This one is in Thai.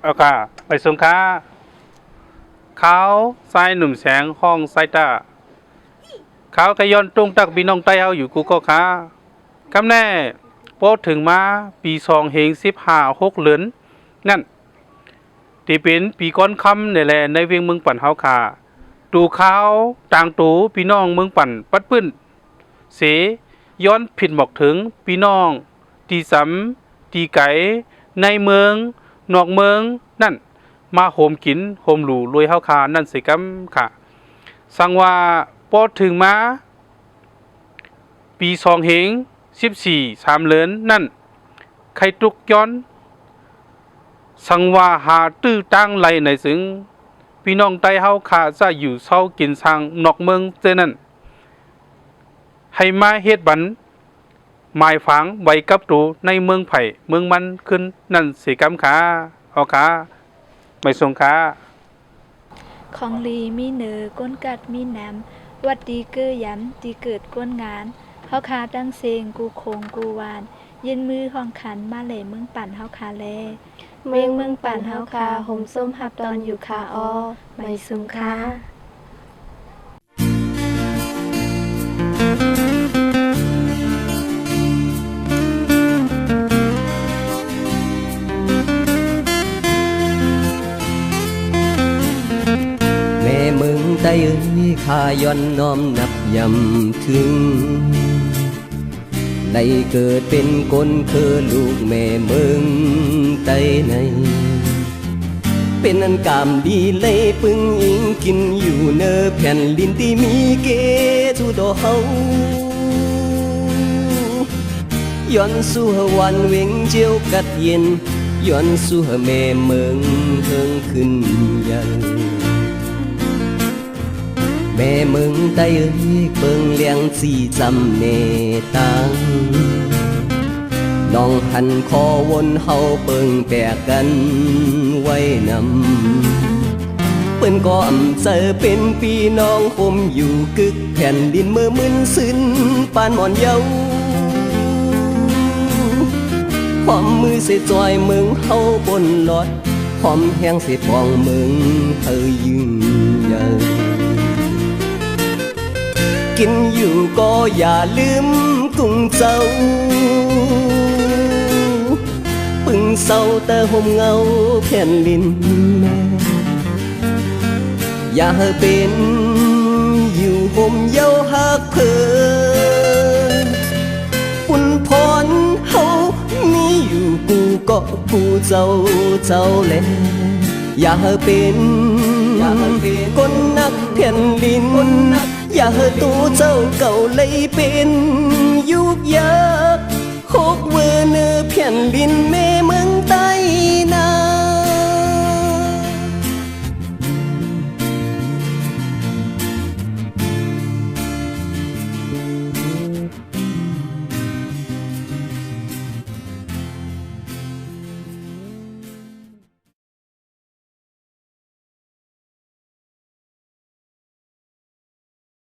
เอาค่ะไปสงค้าเขาทรายหนุ่มแสงห้องไซตาเขากระย้อนตรงตักบีน้องไต้เฮาอยู่กูก็ค้าคำแน่โป๊ถึงมาปี2 เฮง 15 6 เดือนนั่นที่เป็นปีก้อนคำนี่แหละในเวียงเมืองปั่นเฮาค่ะตูเขาต่างตูพี่น้องเมืองปั่นปัดปื้นเสย้อนผิดบอกถึงพี่น้องตีสำตีไก่ในเมืองนอกเมืองนั่นมาโหมกินโหมหลูรวยเฮาคานั่นสิกำค่ะสังว่าปอถึงมาปี2 เฮง 14 3 เดือนนั่นใครตุกย้อนสังว่าหาตื้อตั้งไหลในซึ่งพี่น้องไต้เฮาคาจะอยู่เศร้ากินทางนอกเมืองเจนั่นให้มาเฮ็ดบันหมายฝังไว้กับตูในเมืองไผ่เมืองมันขึ้นนั่นสิกำขาเอาขาไม่ทรงขาของลีมีเนอก้นกัดมีน้ำวัดดีเกอย้ำดีเกิดก้นงานเฮาคาตั้งเซงกูโคงกูวานยืนมือห้องขันมาเหล่เมืองปั่นเฮาคาแลเมืองปั่นเฮาคาห่มส้มหับตอนอยู่คาออไม่ซุมค้าแม่เมืองใต้เอ้ยข้าย้อนน้อมนับยำถึงได้เกิดเป็นคนคือลูกแม่เมืองใต้ในเป็นอันกามดีเลยปึงอิงกินอยู่เนอแผ่นดินที่มีเกจุดเฮาย้อนสู่วันเวงเจียวกัดเย็นย้อนสู่แม่เมืองเฮิงขึ้นยันแม่เมืองใต้เอ้ยเบิ่งเลี้ยงสีจำเนตังน้องหันคอวนเฮาเปิงแปกกันไว้นำเปิ้นก็อำเจอเป็นพี่น้องคมอยู่กึกแผ่นดินเมื่อมึนสิ้นปานหมอนเยาความมือเสจอยเมืองเฮาบนหลอดความแห้งเสปองเมืองเธอยืนใหญ่กินอยู่ก็อย่าลืมกุ้งเจ้าปึงเศร้าแต่ห่มเงาแผ่นดินแม่อย่าเป็นอยู่ห่มเยาหักเพิ่นปุ่นพรเฮามีอยู่กูก็กูเจ้าแลอย่าเป็นคนนักแผ่นดินอย่าตัวเจ้าเก่าเลยเป็นยุกยักโคกเวอเนื้อแผ่นดินแม่เมือง